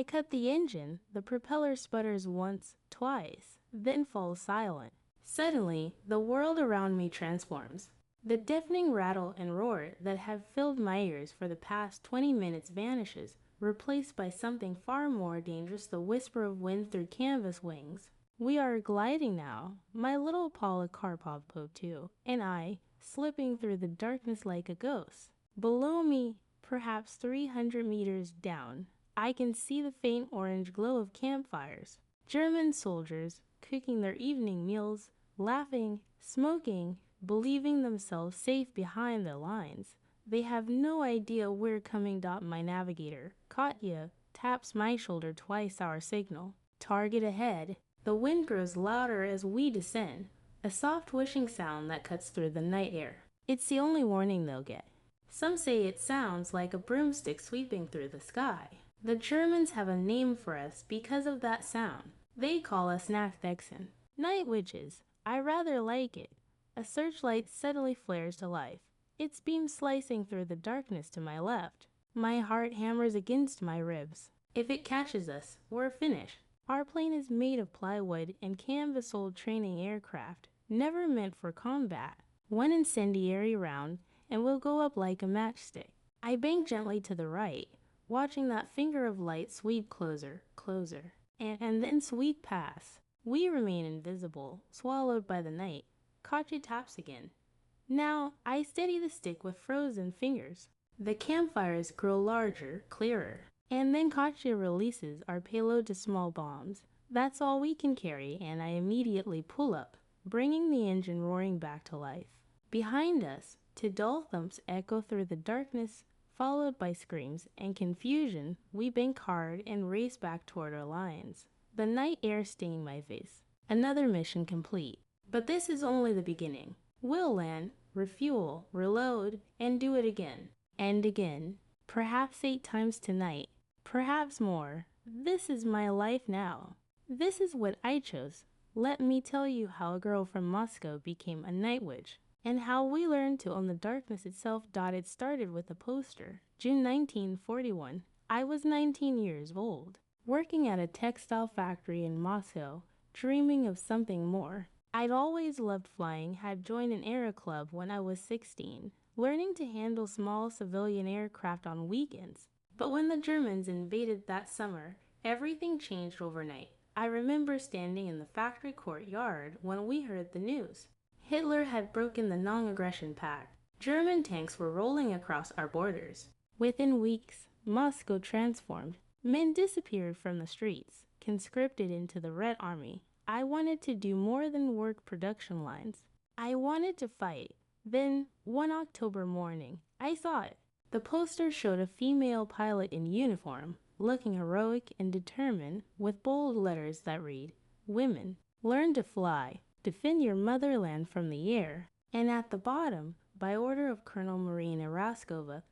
I cut the engine, the propeller sputters once, twice, then falls silent. Suddenly, the world around me transforms. The deafening rattle and roar that have filled my ears for the past 20 minutes vanishes, replaced by something far more dangerous, the whisper of wind through canvas wings. We are gliding now, my little Policarpo too, and I, slipping through the darkness like a ghost. Below me, perhaps 300 meters down, I can see the faint orange glow of campfires. German soldiers cooking their evening meals, laughing, smoking, believing themselves safe behind the lines. They have no idea we're coming. My navigator, Katya, taps my shoulder twice, our signal. Target ahead. The wind grows louder as we descend, a soft whooshing sound that cuts through the night air. It's the only warning they'll get. Some say it sounds like a broomstick sweeping through the sky. The Germans have a name for us because of that sound. They call us Nachthexen, night witches. I rather like it. A searchlight suddenly flares to life, its beam slicing through the darkness to my left. My heart hammers against my ribs. If it catches us, we're finished. Our plane is made of plywood and canvas-old training aircraft, never meant for combat. One incendiary round, and we'll go up like a matchstick. I bank gently to the right, watching that finger of light sweep closer, closer, and then sweep past. We remain invisible, swallowed by the night. Katya taps again. Now, I steady the stick with frozen fingers. The campfires grow larger, clearer, and then Katya releases our payload to small bombs. That's all we can carry, and I immediately pull up, bringing the engine roaring back to life. Behind us, to dull thumps echo through the darkness, followed by screams and confusion, we bank hard and race back toward our lines. The night air stinging my face. Another mission complete. But this is only the beginning. We'll land, refuel, reload, and do it again. And again. Perhaps 8 times tonight. Perhaps more. This is my life now. This is what I chose. Let me tell you how a girl from Moscow became a night witch, and how we learned to own the darkness itself. It started with a poster. June 1941. I was 19 years old, working at a textile factory in Moscow, dreaming of something more. I'd always loved flying, had joined an aero club when I was 16, learning to handle small civilian aircraft on weekends. But when the Germans invaded that summer, everything changed overnight. I remember standing in the factory courtyard when we heard the news. Hitler had broken the non-aggression pact. German tanks were rolling across our borders. Within weeks, Moscow transformed. Men disappeared from the streets, conscripted into the Red Army. I wanted to do more than work production lines. I wanted to fight. Then, one October morning, I saw it. The poster showed a female pilot in uniform, looking heroic and determined, with bold letters that read, "Women, learn to fly. Defend your motherland from the air." And at the bottom, by order of Colonel Marina Raskova.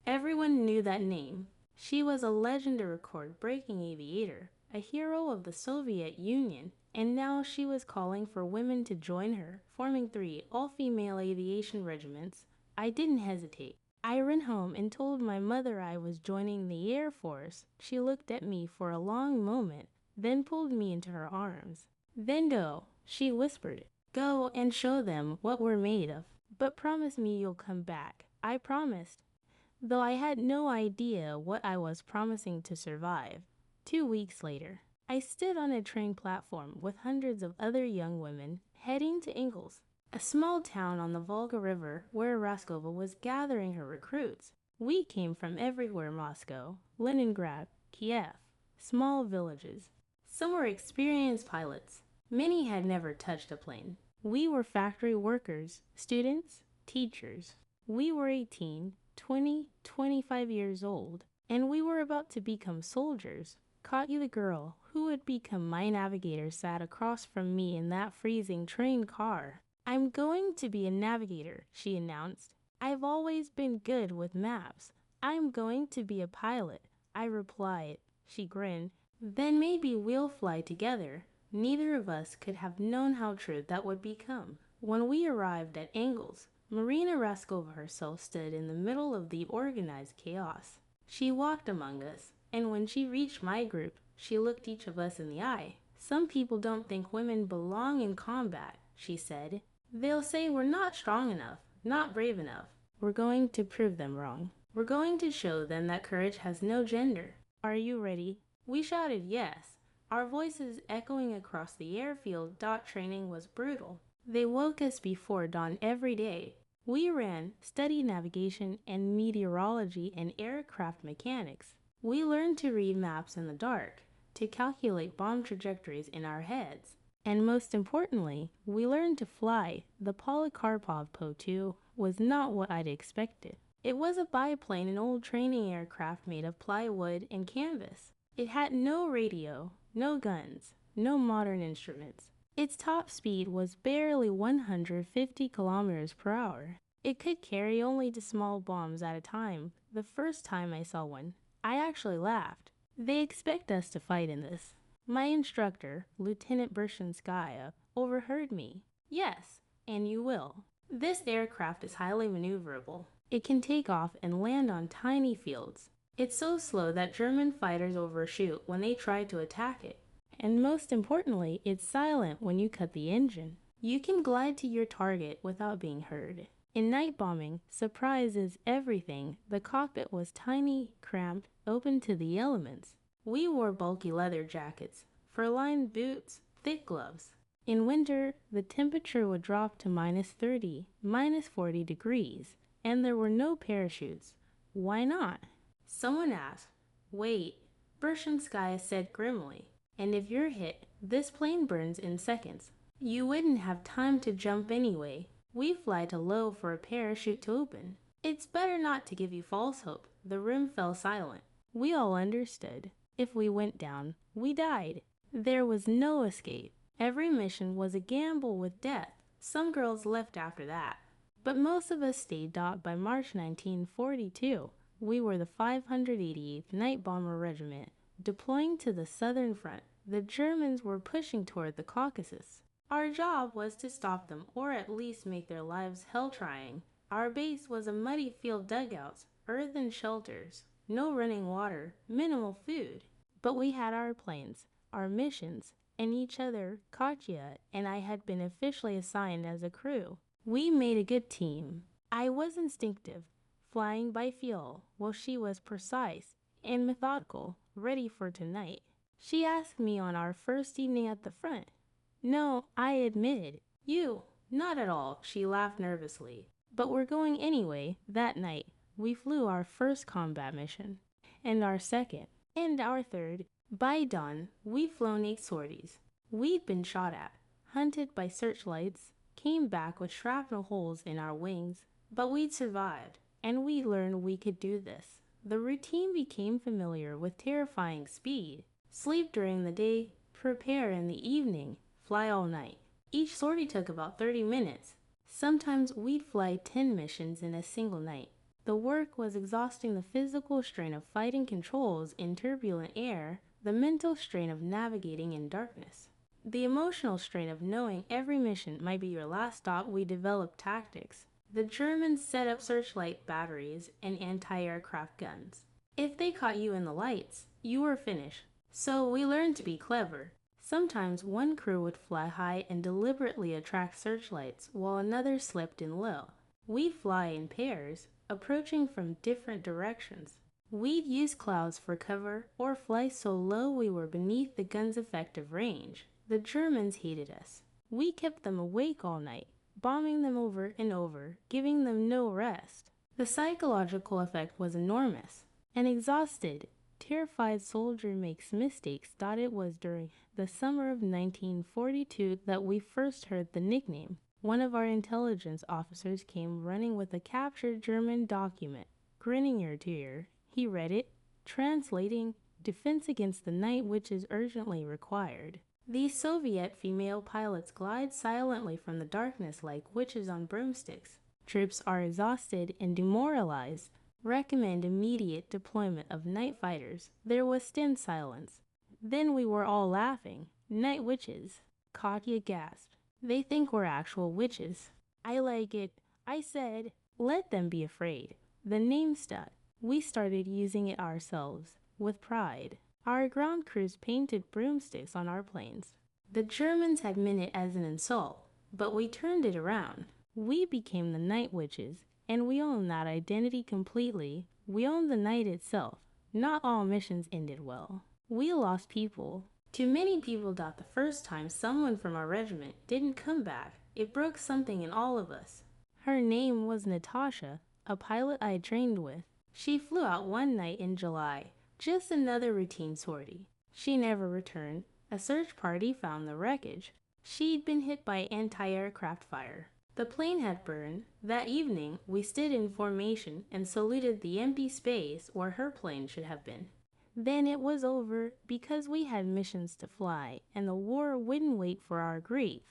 Everyone knew that name. She was a legendary record-breaking aviator, a hero of the Soviet Union, and now she was calling for women to join her, forming 3 all-female aviation regiments. I didn't hesitate. I ran home and told my mother I was joining the Air Force. She looked at me for a long moment, then pulled me into her arms. "Then go," she whispered. "Go and show them what we're made of. But promise me you'll come back." I promised, though I had no idea what I was promising to survive. 2 weeks later, I stood on a train platform with hundreds of other young women heading to Engels, a small town on the Volga River where Raskova was gathering her recruits. We came from everywhere: Moscow, Leningrad, Kiev, small villages. Some were experienced pilots. Many had never touched a plane. We were factory workers, students, teachers. We were 18, 20, 25 years old, and we were about to become soldiers. Katya, the girl who would become my navigator, sat across from me in that freezing train car. "I'm going to be a navigator," she announced. "I've always been good with maps. I'm going to be a pilot," I replied. She grinned. "Then maybe we'll fly together." Neither of us could have known how true that would become. When we arrived at Engels, Marina Raskova herself stood in the middle of the organized chaos. She walked among us, And when she reached my group, she looked each of us in the eye. Some people don't think women belong in combat, she said. They'll say we're not strong enough, not brave enough. We're going to prove them wrong. We're going to show them that courage has no gender. Are you ready? We shouted yes, our voices echoing across the airfield. Training was brutal. They woke us before dawn every day. We ran, studied navigation and meteorology and aircraft mechanics. We learned to read maps in the dark, to calculate bomb trajectories in our heads. And most importantly, we learned to fly. The Polikarpov Po-2 was not what I'd expected. It was a biplane, an old training aircraft made of plywood and canvas. It had no radio, no guns, no modern instruments. Its top speed was barely 150 kilometers per hour. It could carry only the small bombs at a time. The first time I saw one, I actually laughed. They expect us to fight in this. My instructor, Lieutenant Bershinskaya, overheard me. Yes, and you will. This aircraft is highly maneuverable. It can take off and land on tiny fields. It's so slow that German fighters overshoot when they try to attack it. And most importantly, it's silent when you cut the engine. You can glide to your target without being heard. In night bombing, surprise is everything. The cockpit was tiny, cramped, open to the elements. We wore bulky leather jackets, fur-lined boots, thick gloves. In winter, the temperature would drop to -30, -40 degrees, and there were no parachutes. Why not? Someone asked. Wait, Bershinskaya said grimly. And if you're hit, this plane burns in seconds. You wouldn't have time to jump anyway. We fly too low for a parachute to open. It's better not to give you false hope. The room fell silent. We all understood. If we went down, we died. There was no escape. Every mission was a gamble with death. Some girls left after that. But most of us stayed. By March 1942, we were the 588th Night Bomber Regiment, deploying to the southern front. The Germans were pushing toward the Caucasus. Our job was to stop them, or at least make their lives hell-trying. Our base was a muddy field dugouts, earthen shelters, no running water, minimal food. But we had our planes, our missions, and each other. Katya and I had been officially assigned as a crew. We made a good team. I was instinctive, flying by feel, while she was precise and methodical, ready for tonight. She asked me on our first evening at the front. No, I admitted. You, not at all, she laughed nervously. But we're going anyway. That night, we flew our first combat mission, and our second, and our third. By dawn, we'd flown 8 sorties. We'd been shot at, hunted by searchlights, came back with shrapnel holes in our wings, but we'd survived, and we learned we could do this. The routine became familiar with terrifying speed. Sleep during the day, prepare in the evening, fly all night. Each sortie took about 30 minutes. Sometimes we'd fly 10 missions in a single night. The work was exhausting. The physical strain of fighting controls in turbulent air, the mental strain of navigating in darkness, the emotional strain of knowing every mission might be your last stop. We developed tactics. The Germans set up searchlight batteries and anti-aircraft guns. If they caught you in the lights, you were finished. So we learned to be clever. Sometimes one crew would fly high and deliberately attract searchlights while another slipped in low. We'd fly in pairs, approaching from different directions. We'd use clouds for cover or fly so low we were beneath the gun's effective range. The Germans hated us. We kept them awake all night, bombing them over and over, giving them no rest. The psychological effect was enormous. An exhausted, terrified soldier makes mistakes. It was during the summer of 1942 that we first heard the nickname. One of our intelligence officers came running with a captured German document, grinning ear to ear. He read it, translating, "Defense against the night witches urgently required." These Soviet female pilots glide silently from the darkness like witches on broomsticks. Troops are exhausted and demoralized. Recommend immediate deployment of night fighters. There was stern silence. Then we were all laughing. Night witches. Katya gasped. They think we're actual witches. I like it. I said, let them be afraid. The name stuck. We started using it ourselves. with pride. Our ground crews painted broomsticks on our planes. The Germans had meant it as an insult, but we turned it around. We became the night witches, and we owned that identity completely. We owned the night itself. Not all missions ended well. We lost people. Too many people died the first time someone from our regiment didn't come back. It broke something in all of us. Her name was Natasha, a pilot I trained with. She flew out one night in July, just another routine sortie. She never returned. A search party found the wreckage. She'd been hit by anti-aircraft fire. The plane had burned. That evening, we stood in formation and saluted the empty space where her plane should have been. Then it was over because we had missions to fly, and the war wouldn't wait for our grief.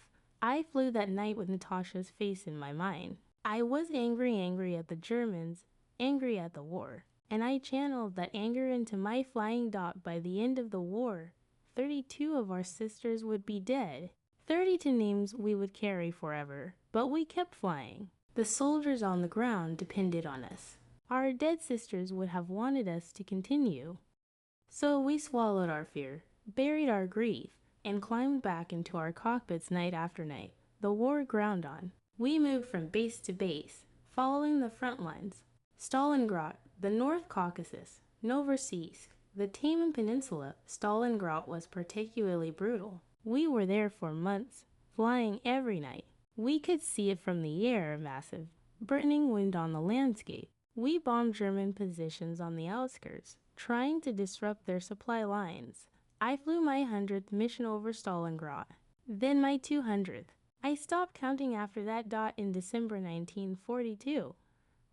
I flew that night with Natasha's face in my mind. I was angry at the Germans, angry at the war, and I channeled that anger into my flying dot. By the end of the war, 32 of our sisters would be dead. 32 names we would carry forever, but we kept flying. The soldiers on the ground depended on us. Our dead sisters would have wanted us to continue. So we swallowed our fear, buried our grief, and climbed back into our cockpits night after night. The war ground on. We moved from base to base, following the front lines. Stalingrad, the North Caucasus, Novorossiysk, the Taman Peninsula. Stalingrad was particularly brutal. We were there for months, flying every night. We could see it from the air, massive, burning wind on the landscape. We bombed German positions on the outskirts, trying to disrupt their supply lines. I flew my 100th mission over Stalingrad, then my 200th. I stopped counting after that dot in December 1942.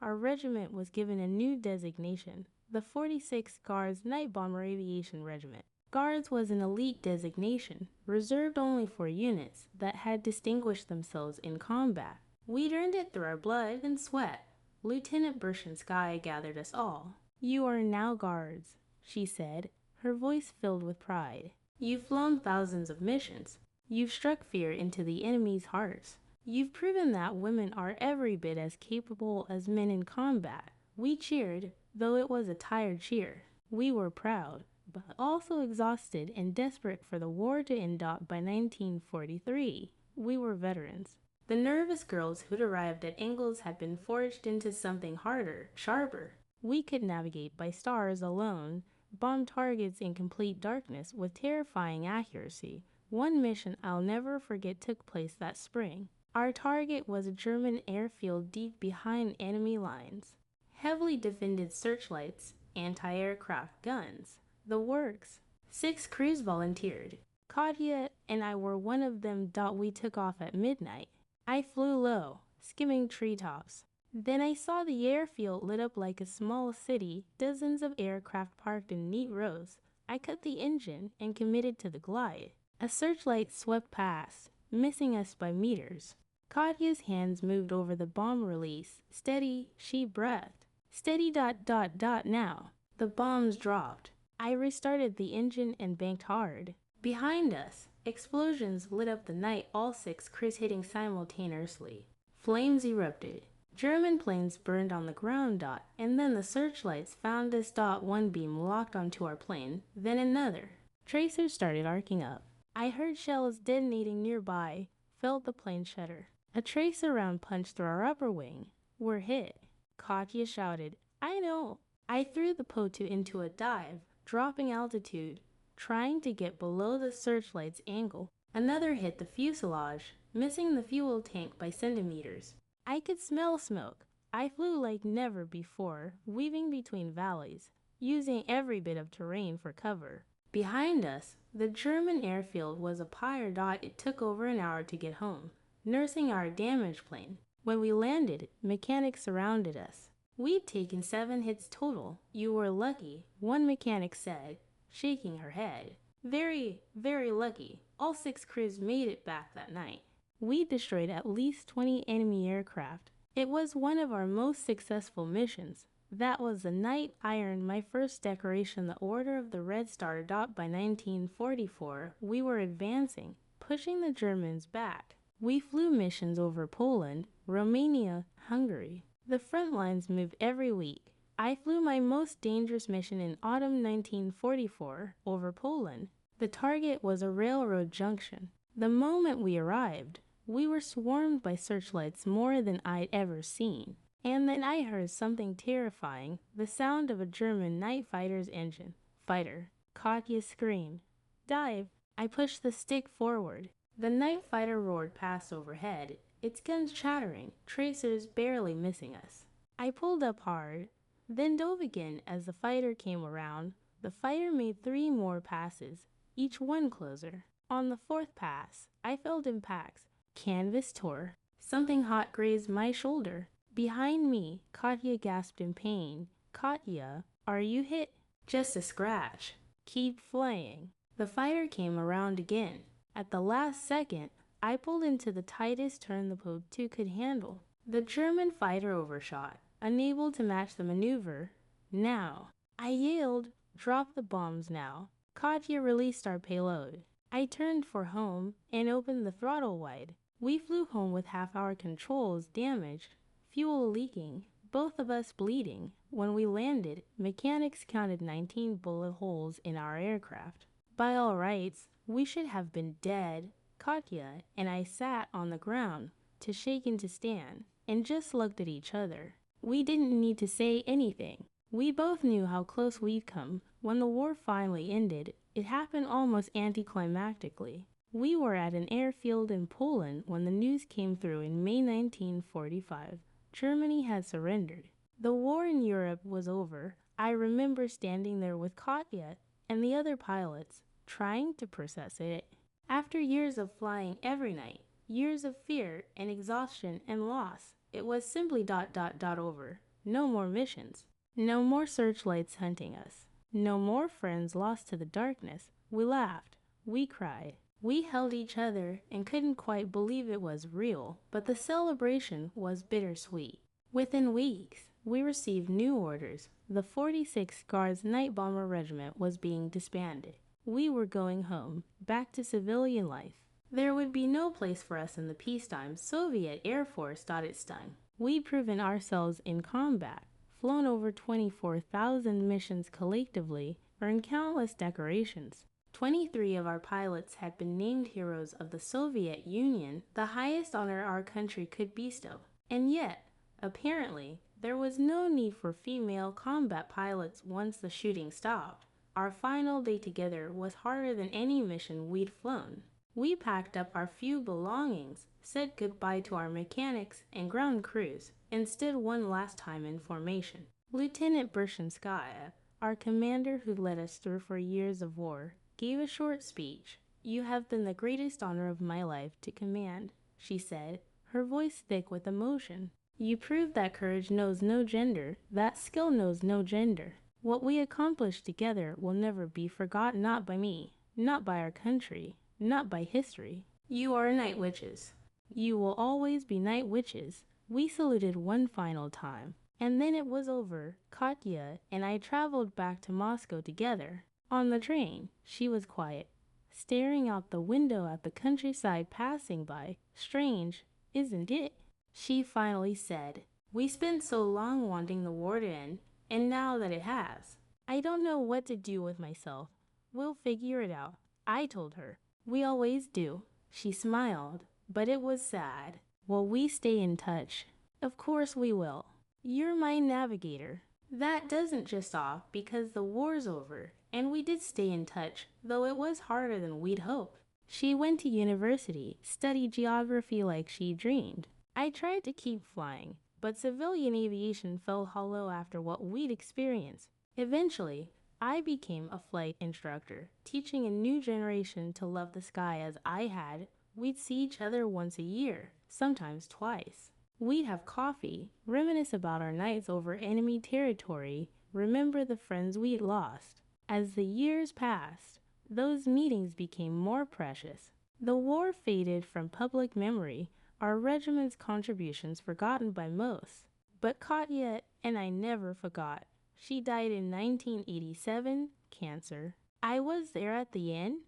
Our regiment was given a new designation, the 46th Guards Night Bomber Aviation Regiment. Guards was an elite designation, reserved only for units that had distinguished themselves in combat. We'd earned it through our blood and sweat. Lieutenant Bershinsky gathered us all. "You are now guards," she said, her voice filled with pride. "You've flown thousands of missions. You've struck fear into the enemy's hearts. You've proven that women are every bit as capable as men in combat." We cheered, though it was a tired cheer. We were proud, but also exhausted and desperate for the war to end up by 1943. We were veterans. The nervous girls who'd arrived at Engels had been forged into something harder, sharper. We could navigate by stars alone, bomb targets in complete darkness with terrifying accuracy. One mission I'll never forget took place that spring. Our target was a German airfield deep behind enemy lines. Heavily defended searchlights, anti-aircraft guns, the works. 6 crews volunteered. Katya and I were one of them. We took off at midnight. I flew low, skimming treetops. Then I saw the airfield lit up like a small city, dozens of aircraft parked in neat rows. I cut the engine and committed to the glide. A searchlight swept past, missing us by meters. Katya's hands moved over the bomb release. Steady, she breathed. Steady ... now. The bombs dropped. I restarted the engine and banked hard. Behind us, explosions lit up the night, all 6 crews hitting simultaneously. Flames erupted. German planes burned on the ground ... and then the searchlights found us ... One beam locked onto our plane, then another. Tracers started arcing up. I heard shells detonating nearby, felt the plane shudder. A tracer round punched through our upper wing. We're hit. Katya shouted, "I know." I threw the Potu into a dive, dropping altitude, trying to get below the searchlight's angle. Another hit the fuselage, missing the fuel tank by centimeters. I could smell smoke. I flew like never before, weaving between valleys, using every bit of terrain for cover. Behind us, the German airfield was a pyre ... It took over an hour to get home, nursing our damaged plane. When we landed, mechanics surrounded us. We'd taken 7 hits total. "You were lucky," one mechanic said, shaking her head. "Very, very lucky. All 6 crews made it back that night." We destroyed at least 20 enemy aircraft. It was one of our most successful missions. That was the night I earned my first decoration, the Order of the Red Star. By 1944, we were advancing, pushing the Germans back. We flew missions over Poland, Romania, Hungary. The front lines moved every week. I flew my most dangerous mission in autumn 1944 over Poland. The target was a railroad junction. The moment we arrived, we were swarmed by searchlights more than I'd ever seen. And then I heard something terrifying, the sound of a German night fighter's engine. Fighter. Katya screamed. Dive. I pushed the stick forward. The night fighter roared past overhead, its guns chattering, tracers barely missing us. I pulled up hard, then dove again as the fighter came around. The fighter made 3 more passes, each one closer. On the 4th pass, I felt impacts. Canvas tore. Something hot grazed my shoulder. Behind me, Katya gasped in pain. Katya, are you hit? Just a scratch. Keep flying. The fighter came around again. At the last second, I pulled into the tightest turn the Pope 2 could handle. The German fighter overshot, unable to match the maneuver. Now. I yelled, drop the bombs now. Katya released our payload. I turned for home and opened the throttle wide. We flew home with half our controls damaged, fuel leaking, both of us bleeding. When we landed, mechanics counted 19 bullet holes in our aircraft. By all rights, we should have been dead. Katya and I sat on the ground, too shaken to stand, and just looked at each other. We didn't need to say anything. We both knew how close we'd come. When the war finally ended, it happened almost anticlimactically. We were at an airfield in Poland when the news came through in May 1945. Germany had surrendered. The war in Europe was over. I remember standing there with Katya and the other pilots, trying to process it. After years of flying every night, years of fear and exhaustion and loss, it was simply ... over. No more missions. No more searchlights hunting us. No more friends lost to the darkness. We laughed. We cried. We held each other and couldn't quite believe it was real, but the celebration was bittersweet. Within weeks, we received new orders. The 46th Guards Night Bomber Regiment was being disbanded. We were going home, back to civilian life. There would be no place for us in the peacetime Soviet Air Force. It stung. We'd proven ourselves in combat, flown over 24,000 missions collectively, earned countless decorations. 23 of our pilots had been named heroes of the Soviet Union, the highest honor our country could bestow. And yet, apparently, there was no need for female combat pilots once the shooting stopped. Our final day together was harder than any mission we'd flown. We packed up our few belongings, said goodbye to our mechanics and ground crews, and stood one last time in formation. Lieutenant Bershinskaya, our commander who led us through 4 years of war, gave a short speech. You have been the greatest honor of my life to command, she said, her voice thick with emotion. You proved that courage knows no gender, that skill knows no gender. What we accomplished together will never be forgotten, not by me, not by our country, not by history. You are night witches. You will always be night witches. We saluted one final time, and then it was over. Katya and I traveled back to Moscow together. On the train, she was quiet, staring out the window at the countryside passing by. Strange, isn't it? She finally said, we spent so long wanting the war to end, and now that it has, I don't know what to do with myself. We'll figure it out, I told her. We always do. She smiled, but it was sad. Will we stay in touch? Of course we will. You're my navigator. That doesn't just off because the war's over, and we did stay in touch, though it was harder than we'd hoped. She went to university, studied geography like she dreamed. I tried to keep flying, but civilian aviation fell hollow after what we'd experienced. Eventually, I became a flight instructor, teaching a new generation to love the sky as I had. We'd see each other once a year, sometimes twice. We'd have coffee, reminisce about our nights over enemy territory, remember the friends we'd lost. As the years passed, those meetings became more precious. The war faded from public memory, our regiment's contributions forgotten by most. But Katya and I never forgot. She died in 1987, cancer. I was there at the end,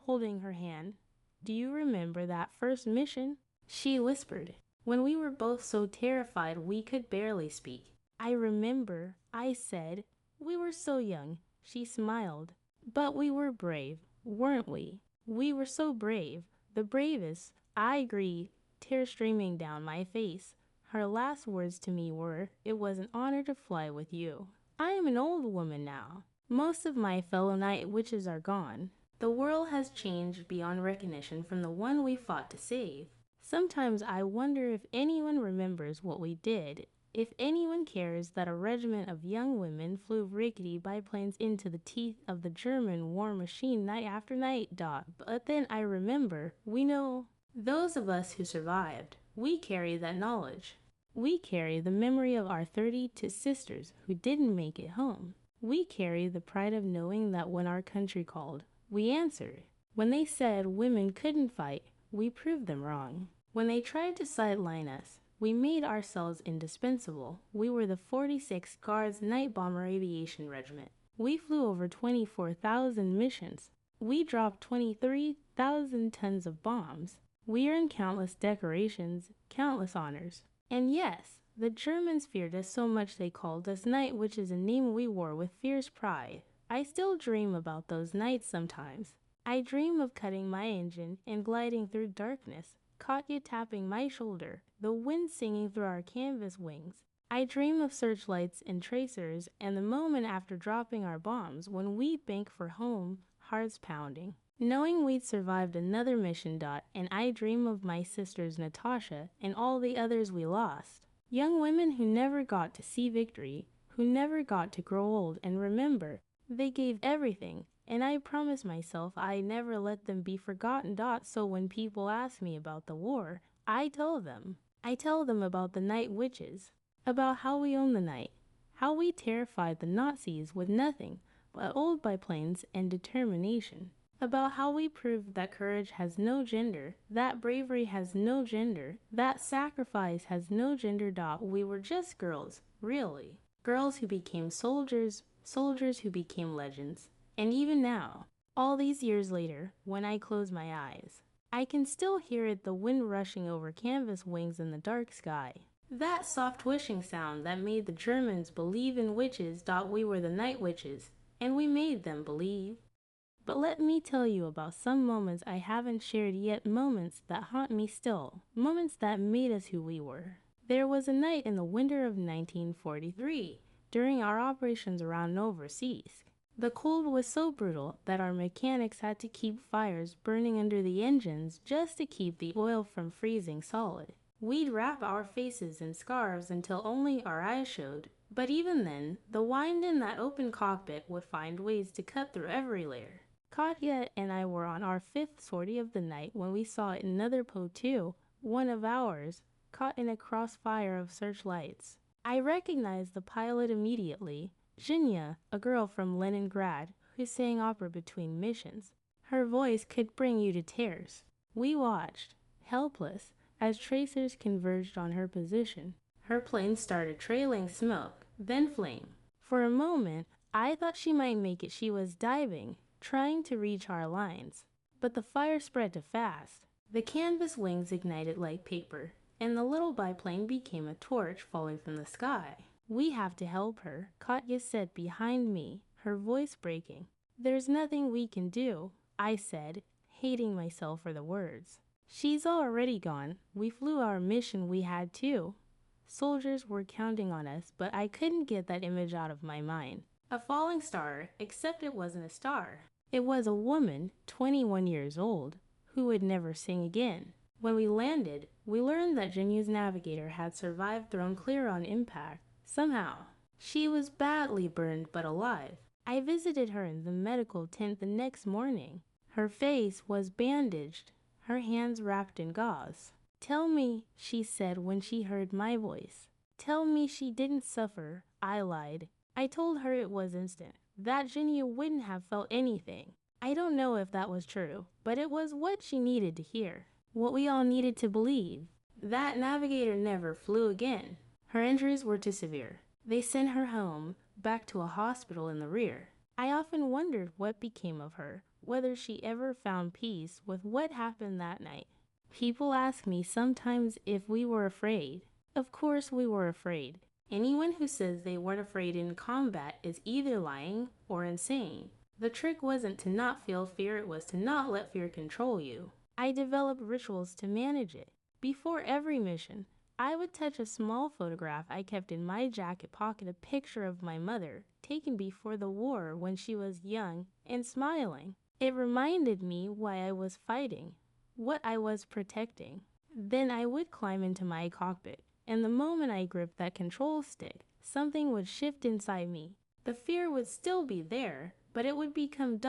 holding her hand. Do you remember that first mission? She whispered, when we were both so terrified we could barely speak. I remember, I said. We were so young. She smiled. But we were brave, weren't we? We were so brave. The bravest. I agree, tears streaming down my face. Her last words to me were, "It was an honor to fly with you." I am an old woman now. Most of my fellow night witches are gone. The world has changed beyond recognition from the one we fought to save. Sometimes I wonder if anyone remembers what we did, if anyone cares that a regiment of young women flew rickety biplanes into the teeth of the German war machine night after night. But then I remember, we know, those of us who survived, we carry that knowledge. We carry the memory of our 32 sisters who didn't make it home. We carry the pride of knowing that when our country called, we answered. When they said women couldn't fight, we proved them wrong. When they tried to sideline us, we made ourselves indispensable. We were the 46th Guards Night Bomber Aviation Regiment. We flew over 24,000 missions. We dropped 23,000 tons of bombs. We earned countless decorations, countless honors. And yes, the Germans feared us so much they called us night, which is a name we wore with fierce pride. I still dream about those nights sometimes. I dream of cutting my engine and gliding through darkness, Katya tapping my shoulder, the wind singing through our canvas wings. I dream of searchlights and tracers and the moment after dropping our bombs when we bank for home, hearts pounding. Knowing we'd survived another mission. And I dream of my sisters Natasha and all the others we lost. Young women who never got to see victory, who never got to grow old and remember. They gave everything, and I promised myself I never let them be forgotten. So when people ask me about the war, I tell them. I tell them about the night witches, about how we own the night, how we terrified the Nazis with nothing but old biplanes and determination, about how we proved that courage has no gender, that bravery has no gender, that sacrifice has no gender. We were just girls, really. Girls who became soldiers, soldiers who became legends. And even now, all these years later, when I close my eyes, I can still hear it, the wind rushing over canvas wings in the dark sky. That soft wishing sound that made the Germans believe in witches. We were the night witches, and we made them believe. But let me tell you about some moments I haven't shared yet, moments that haunt me still, moments that made us who we were. There was a night in the winter of 1943, during our operations around Novorossiysk. The cold was so brutal that our mechanics had to keep fires burning under the engines just to keep the oil from freezing solid. We'd wrap our faces in scarves until only our eyes showed, but even then, the wind in that open cockpit would find ways to cut through every layer. Katya and I were on our 5th sortie of the night when we saw another Po-2, one of ours, caught in a crossfire of searchlights. I recognized the pilot immediately, Zhenya, a girl from Leningrad who sang opera between missions. Her voice could bring you to tears. We watched, helpless, as tracers converged on her position. Her plane started trailing smoke, then flame. For a moment, I thought she might make it. She was diving, trying to reach our lines. But the fire spread too fast. The canvas wings ignited like paper, and the little biplane became a torch falling from the sky. "We have to help her," Katya said behind me, her voice breaking. "There's nothing we can do," I said, hating myself for the words. "She's already gone. We flew our mission, we had to." Soldiers were counting on us, but I couldn't get that image out of my mind. A falling star, except it wasn't a star. It was a woman, 21 years old, who would never sing again. When we landed, we learned that Jinya's navigator had survived, thrown clear on impact. Somehow. She was badly burned but alive. I visited her in the medical tent the next morning. Her face was bandaged, her hands wrapped in gauze. "Tell me," she said when she heard my voice. "Tell me she didn't suffer." I lied. I told her it was instant, that Jinya wouldn't have felt anything. I don't know if that was true, but it was what she needed to hear. What we all needed to believe. That navigator never flew again. Her injuries were too severe. They sent her home, back to a hospital in the rear. I often wondered what became of her, whether she ever found peace with what happened that night. People ask me sometimes if we were afraid. Of course we were afraid. Anyone who says they weren't afraid in combat is either lying or insane. The trick wasn't to not feel fear, it was to not let fear control you. I developed rituals to manage it. Before every mission, I would touch a small photograph I kept in my jacket pocket, a picture of my mother, taken before the war when she was young and smiling. It reminded me why I was fighting, what I was protecting. Then I would climb into my cockpit, and the moment I gripped that control stick, something would shift inside me. The fear would still be there, but it would become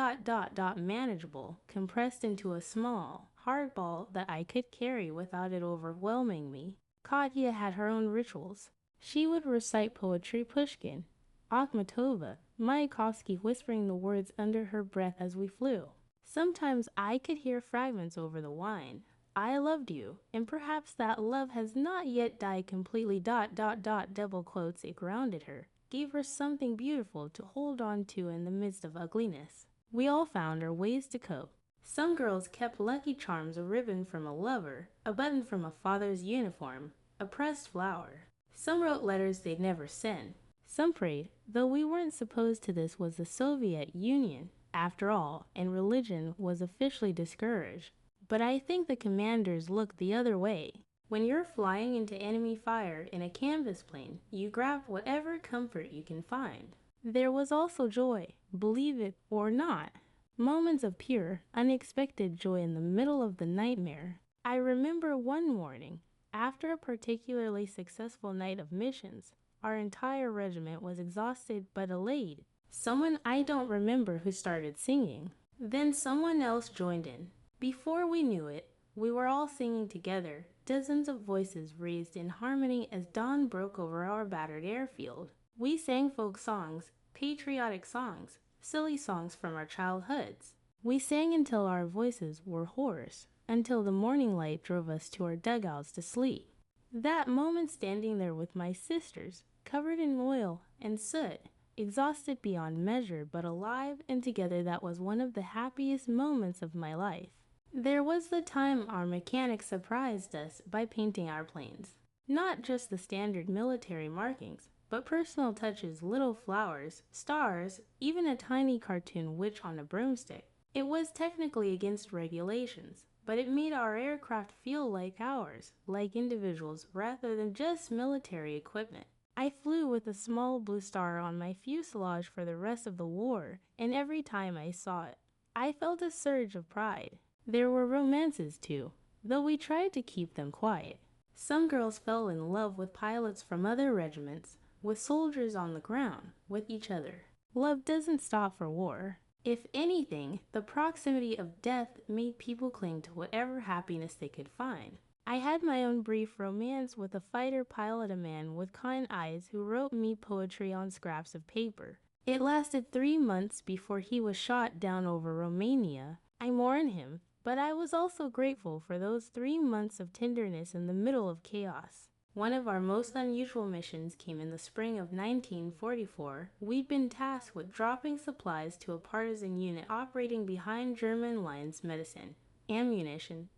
manageable, compressed into a small, hard ball that I could carry without it overwhelming me. Katya had her own rituals. She would recite poetry, Pushkin, Akhmatova, Mayakovsky, whispering the words under her breath as we flew. Sometimes I could hear fragments over the wine. I loved you, and perhaps that love has not yet died completely. Double quotes. It grounded her, gave her something beautiful to hold on to in the midst of ugliness. We all found our ways to cope. Some girls kept lucky charms, a ribbon from a lover, a button from a father's uniform, a pressed flower. Some wrote letters they'd never sent. Some prayed, though we weren't supposed to. This was the Soviet Union, after all, and religion was officially discouraged. But I think the commanders looked the other way. When you're flying into enemy fire in a canvas plane, you grab whatever comfort you can find. There was also joy, believe it or not. Moments of pure, unexpected joy in the middle of the nightmare. I remember one morning, after a particularly successful night of missions, our entire regiment was exhausted but elated. Someone I don't remember who started singing. Then someone else joined in. Before we knew it, we were all singing together, dozens of voices raised in harmony as dawn broke over our battered airfield. We sang folk songs, patriotic songs, silly songs from our childhoods. We sang until our voices were hoarse, until the morning light drove us to our dugouts to sleep. That moment standing there with my sisters, covered in oil and soot, exhausted beyond measure but alive and together, that was one of the happiest moments of my life. There was the time our mechanic surprised us by painting our planes. Not just the standard military markings, but personal touches, little flowers, stars, even a tiny cartoon witch on a broomstick. It was technically against regulations, but it made our aircraft feel like ours, like individuals rather than just military equipment. I flew with a small blue star on my fuselage for the rest of the war, and every time I saw it, I felt a surge of pride. There were romances too, though we tried to keep them quiet. Some girls fell in love with pilots from other regiments, with soldiers on the ground, with each other. Love doesn't stop for war. If anything, the proximity of death made people cling to whatever happiness they could find. I had my own brief romance with a fighter pilot, a man with kind eyes who wrote me poetry on scraps of paper. It lasted 3 months before he was shot down over Romania. I mourned him, but I was also grateful for those 3 months of tenderness in the middle of chaos. One of our most unusual missions came in the spring of 1944. We'd been tasked with dropping supplies to a partisan unit operating behind German lines, medicine, ammunition,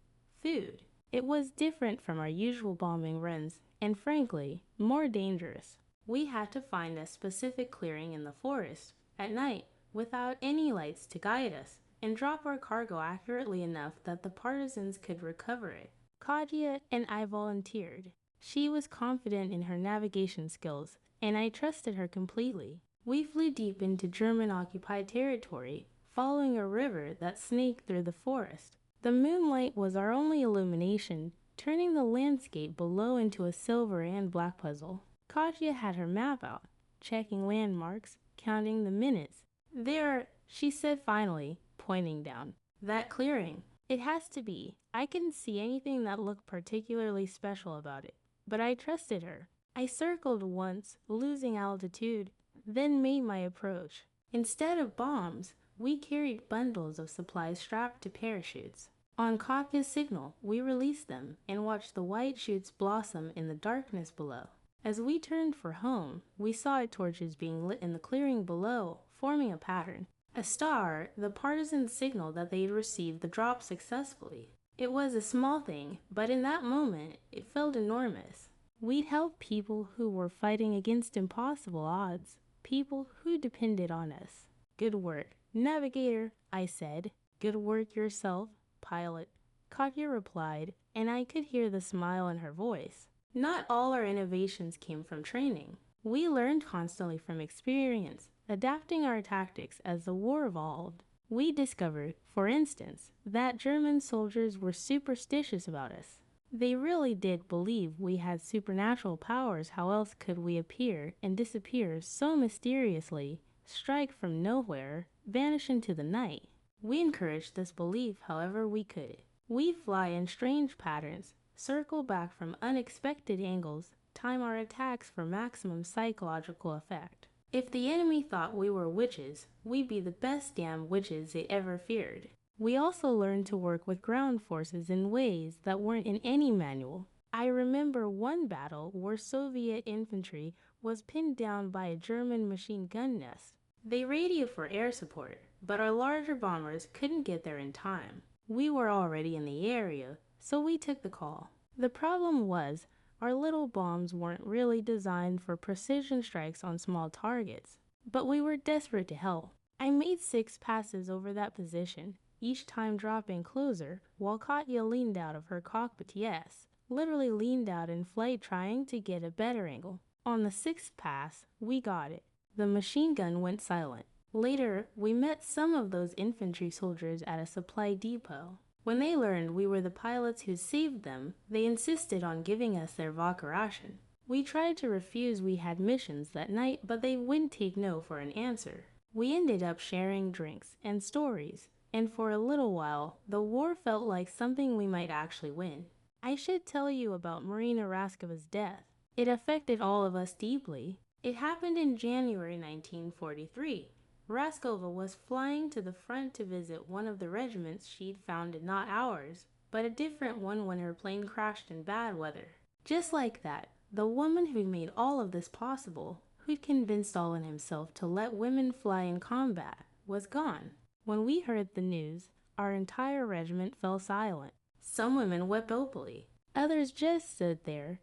food. It was different from our usual bombing runs, and frankly, more dangerous. We had to find a specific clearing in the forest, at night, without any lights to guide us, and drop our cargo accurately enough that the partisans could recover it. Katya and I volunteered. She was confident in her navigation skills, and I trusted her completely. We flew deep into German-occupied territory, following a river that snaked through the forest. The moonlight was our only illumination, turning the landscape below into a silver and black puzzle. Katya had her map out, checking landmarks, counting the minutes. There, she said finally, pointing down. That clearing. It has to be. I couldn't see anything that looked particularly special about it, but I trusted her. I circled once, losing altitude, then made my approach. Instead of bombs, we carried bundles of supplies strapped to parachutes. On Katya's signal, we released them and watched the white shoots blossom in the darkness below. As we turned for home, we saw torches being lit in the clearing below, forming a pattern. A star, the partisan signal that they'd received the drop successfully. It was a small thing, but in that moment, it felt enormous. We'd help people who were fighting against impossible odds, people who depended on us. Good work, navigator, I said. Good work yourself, pilot, Katya replied, and I could hear the smile in her voice. Not all our innovations came from training. We learned constantly from experience, adapting our tactics as the war evolved. We discovered, for instance, that German soldiers were superstitious about us. They really did believe we had supernatural powers. How else could we appear and disappear so mysteriously, strike from nowhere, vanish into the night? We encouraged this belief however we could. We fly in strange patterns, circle back from unexpected angles, time our attacks for maximum psychological effect. If the enemy thought we were witches, we'd be the best damn witches they ever feared. We also learned to work with ground forces in ways that weren't in any manual. I remember one battle where Soviet infantry was pinned down by a German machine gun nest. They radioed for air support, but our larger bombers couldn't get there in time. We were already in the area, so we took the call. The problem was, our little bombs weren't really designed for precision strikes on small targets, but we were desperate to help. I made 6 passes over that position, each time dropping closer, while Katya leaned out of her cockpit. Yes, literally leaned out in flight trying to get a better angle. On the 6th pass, we got it. The machine gun went silent. Later, we met some of those infantry soldiers at a supply depot. When they learned we were the pilots who saved them, they insisted on giving us their vodka ration. We tried to refuse we had missions that night, but they wouldn't take no for an answer. We ended up sharing drinks and stories, and for a little while, the war felt like something we might actually win. I should tell you about Marina Raskova's death. It affected all of us deeply. It happened in January 1943. Raskova was flying to the front to visit one of the regiments she'd founded, not ours, but a different one when her plane crashed in bad weather. Just like that, the woman who made all of this possible, who'd convinced Stalin himself to let women fly in combat, was gone. When we heard the news, our entire regiment fell silent. Some women wept openly. Others just stood there,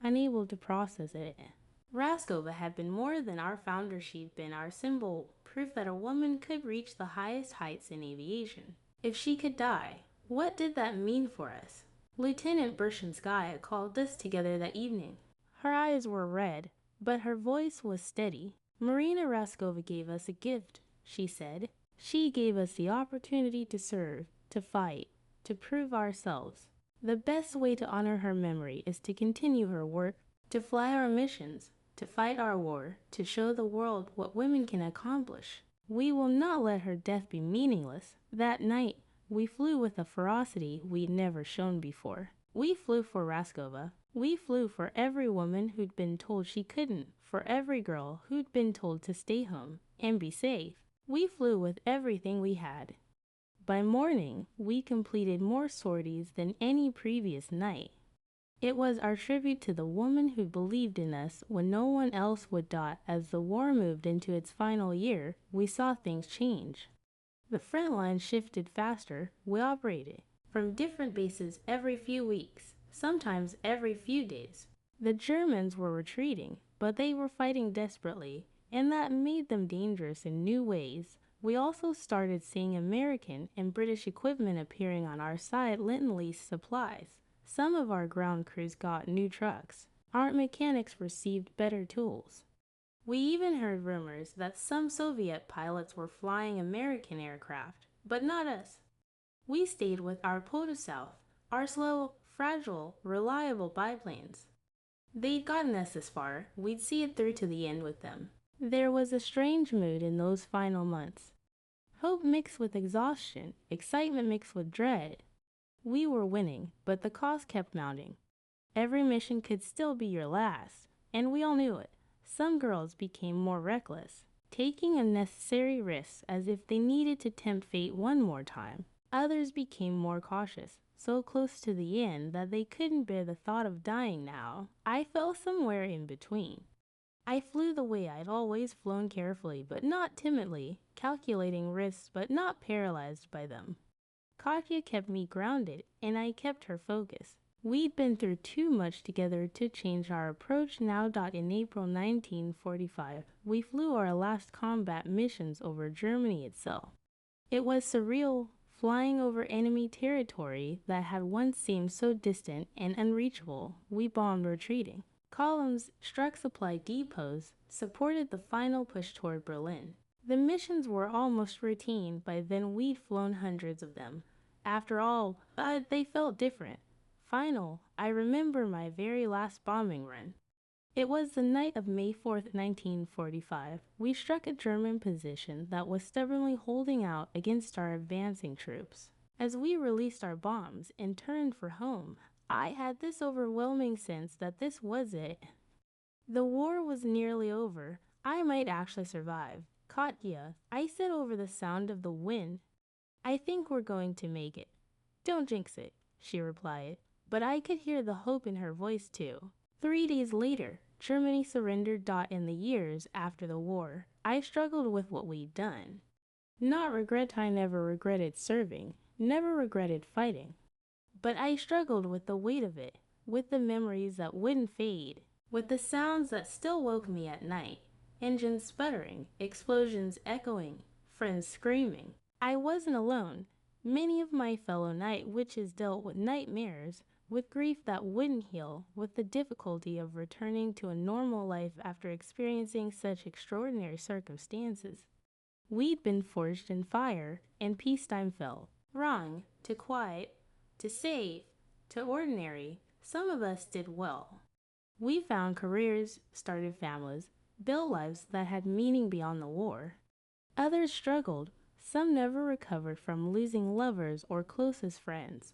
unable to process it. Raskova had been more than our founder. She'd been our symbol, proof that a woman could reach the highest heights in aviation. If she could die, what did that mean for us? Lieutenant Bershinskaya called us together that evening. Her eyes were red, but her voice was steady. Marina Raskova gave us a gift, she said. She gave us the opportunity to serve, to fight, to prove ourselves. The best way to honor her memory is to continue her work, to fly our missions, to fight our war, to show the world what women can accomplish. We will not let her death be meaningless. That night, we flew with a ferocity we'd never shown before. We flew for Raskova. We flew for every woman who'd been told she couldn't, for every girl who'd been told to stay home and be safe. We flew with everything we had. By morning, we completed more sorties than any previous night. It was our tribute to the woman who believed in us when no one else would. As the war moved into its final year, we saw things change. The front line shifted faster. We operated from different bases every few weeks, sometimes every few days. The Germans were retreating, but they were fighting desperately, and that made them dangerous in new ways. We also started seeing American and British equipment appearing on our side, lend-lease supplies. Some of our ground crews got new trucks. Our mechanics received better tools. We even heard rumors that some Soviet pilots were flying American aircraft, but not us. We stayed with our Podosov, our slow, fragile, reliable biplanes. They'd gotten us this far, we'd see it through to the end with them. There was a strange mood in those final months. Hope mixed with exhaustion, excitement mixed with dread. We were winning, but the cost kept mounting. Every mission could still be your last, and we all knew it. Some girls became more reckless, taking unnecessary risks as if they needed to tempt fate one more time. Others became more cautious, so close to the end that they couldn't bear the thought of dying now. I fell somewhere in between. I flew the way I'd always flown, carefully but not timidly, calculating risks but not paralyzed by them. Katya kept me grounded, and I kept her focused. We'd been through too much together to change our approach now. In April 1945, we flew our last combat missions over Germany itself. It was surreal, flying over enemy territory that had once seemed so distant and unreachable. We bombed retreating columns, struck supply depots, supported the final push toward Berlin. The missions were almost routine. By then we'd flown hundreds of them. After all, they felt different. Final, I remember my very last bombing run. It was the night of May 4th, 1945. We struck a German position that was stubbornly holding out against our advancing troops. As we released our bombs and turned for home, I had this overwhelming sense that this was it. The war was nearly over. I might actually survive. Katya, I said over the sound of the wind, I think we're going to make it. Don't jinx it, she replied, but I could hear the hope in her voice too. 3 days later, Germany surrendered. In the years after the war, I struggled with what we'd done. Not regret, I never regretted serving, never regretted fighting. But I struggled with the weight of it, with the memories that wouldn't fade, with the sounds that still woke me at night. Engines sputtering, explosions echoing, friends screaming. I wasn't alone. Many of my fellow night witches dealt with nightmares, with grief that wouldn't heal, with the difficulty of returning to a normal life after experiencing such extraordinary circumstances. We'd been forged in fire, and peacetime fell. Wrong, to quiet, to save, to ordinary, some of us did well. We found careers, started families, built lives that had meaning beyond the war. Others struggled. Some never recovered from losing lovers or closest friends.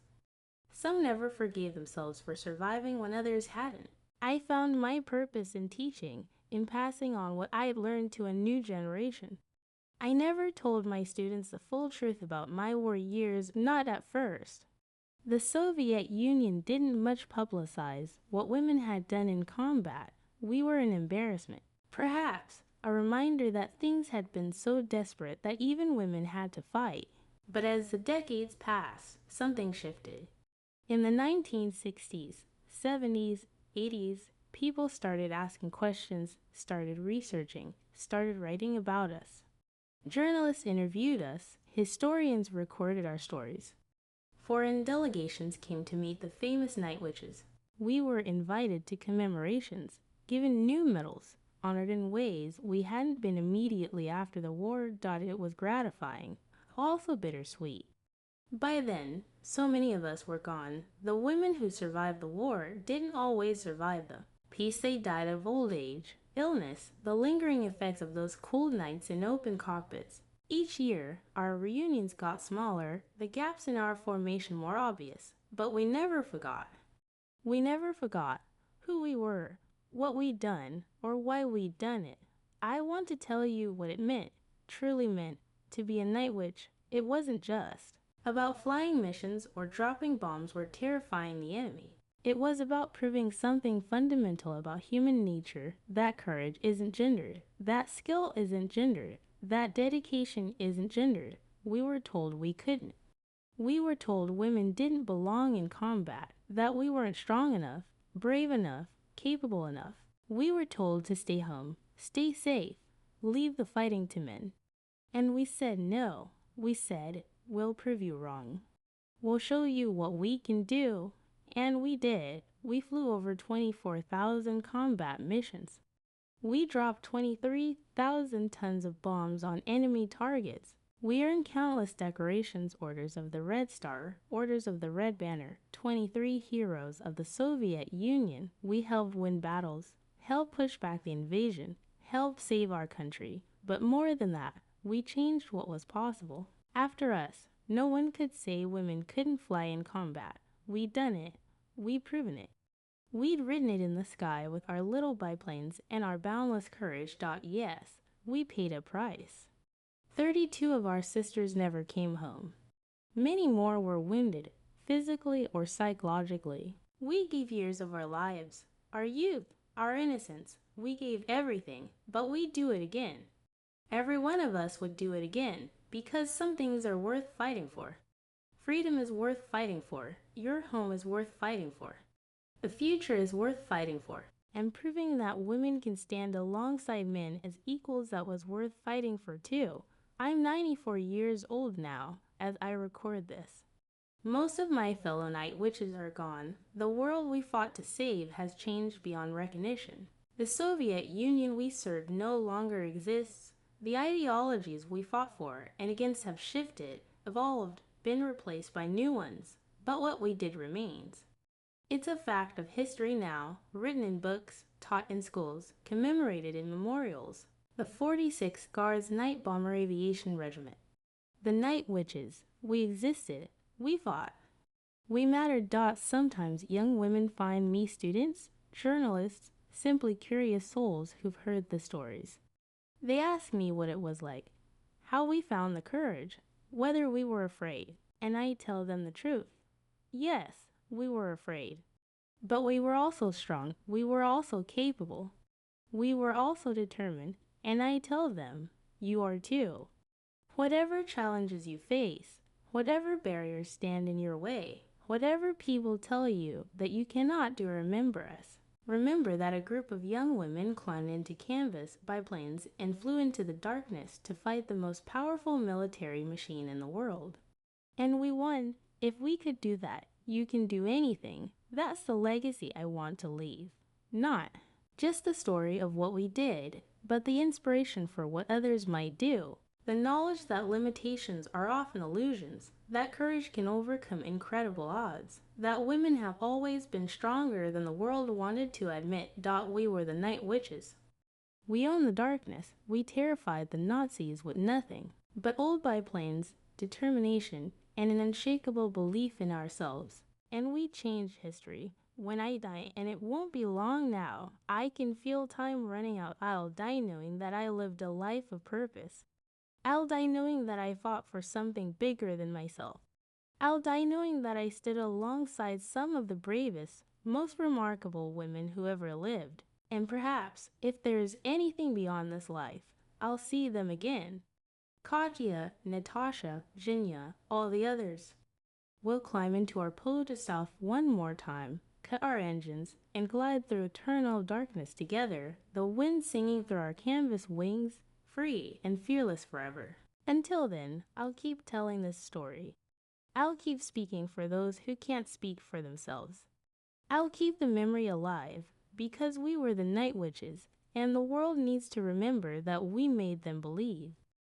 Some never forgave themselves for surviving when others hadn't. I found my purpose in teaching, in passing on what I had learned to a new generation. I never told my students the full truth about my war years, not at first. The Soviet Union didn't much publicize what women had done in combat. We were an embarrassment. Perhaps a reminder that things had been so desperate that even women had to fight. But as the decades passed, something shifted. In the 1960s, 70s, 80s, people started asking questions, started researching, started writing about us. Journalists interviewed us, historians recorded our stories. Foreign delegations came to meet the famous night witches. We were invited to commemorations, given new medals, honored in ways we hadn't been immediately after the war. It was gratifying, also bittersweet. By then, so many of us were gone. The women who survived the war didn't always survive the peace. They died of old age, illness, the lingering effects of those cold nights in open cockpits. Each year, our reunions got smaller, the gaps in our formation more obvious, but we never forgot. We never forgot who we were, what we'd done, or why we'd done it. I want to tell you what it meant, truly meant, to be a night witch. It wasn't just about flying missions or dropping bombs or terrifying the enemy. It was about proving something fundamental about human nature, that courage isn't gendered, that skill isn't gendered, that dedication isn't gendered. We were told we couldn't. We were told women didn't belong in combat, that we weren't strong enough, brave enough, capable enough. We were told to stay home, stay safe, leave the fighting to men. And we said no. We said, we'll prove you wrong. We'll show you what we can do. And we did. We flew over 24,000 combat missions. We dropped 23,000 tons of bombs on enemy targets. We earned countless decorations, Orders of the Red Star, Orders of the Red Banner, 23 heroes of the Soviet Union. We helped win battles, helped push back the invasion, helped save our country. But more than that, we changed what was possible. After us, no one could say women couldn't fly in combat. We'd done it. We'd proven it. We'd ridden it in the sky with our little biplanes and our boundless courage. Yes, we paid a price. 32 of our sisters never came home. Many more were wounded, physically or psychologically. We gave years of our lives, our youth, our innocence. We gave everything, but we'd do it again. Every one of us would do it again, because some things are worth fighting for. Freedom is worth fighting for. Your home is worth fighting for. The future is worth fighting for. And proving that women can stand alongside men as equals that was worth fighting for too. I'm 94 years old now as I record this. Most of my fellow night witches are gone. The world we fought to save has changed beyond recognition. The Soviet Union we served no longer exists. The ideologies we fought for and against have shifted, evolved, been replaced by new ones. But what we did remains. It's a fact of history now, written in books, taught in schools, commemorated in memorials. The 46th Guards Night Bomber Aviation Regiment. The Night Witches. We existed. We fought. We mattered. Sometimes young women find me students, journalists, simply curious souls who've heard the stories. They ask me what it was like, how we found the courage, whether we were afraid, and I tell them the truth. Yes, we were afraid. But we were also strong. We were also capable. We were also determined, and I tell them, you are too. Whatever challenges you face, whatever barriers stand in your way, whatever people tell you that you cannot do, remember us. Remember that a group of young women climbed into canvas biplanes and flew into the darkness to fight the most powerful military machine in the world. And we won. If we could do that, you can do anything. That's the legacy I want to leave. Not just the story of what we did, but the inspiration for what others might do. The knowledge that limitations are often illusions, that courage can overcome incredible odds, that women have always been stronger than the world wanted to admit. We were the Night Witches. We owned the darkness. We terrified the Nazis with nothing but old biplanes, determination, and an unshakable belief in ourselves. And we changed history. When I die, and it won't be long now, I can feel time running out. I'll die knowing that I lived a life of purpose. I'll die knowing that I fought for something bigger than myself. I'll die knowing that I stood alongside some of the bravest, most remarkable women who ever lived. And perhaps, if there is anything beyond this life, I'll see them again. Katya, Natasha, Zhenya, all the others. We'll climb into our pedestal one more time, cut our engines, and glide through eternal darkness together, the wind singing through our canvas wings, free and fearless forever. Until then, I'll keep telling this story. I'll keep speaking for those who can't speak for themselves. I'll keep the memory alive, because we were the Night Witches, and the world needs to remember that we made them believe.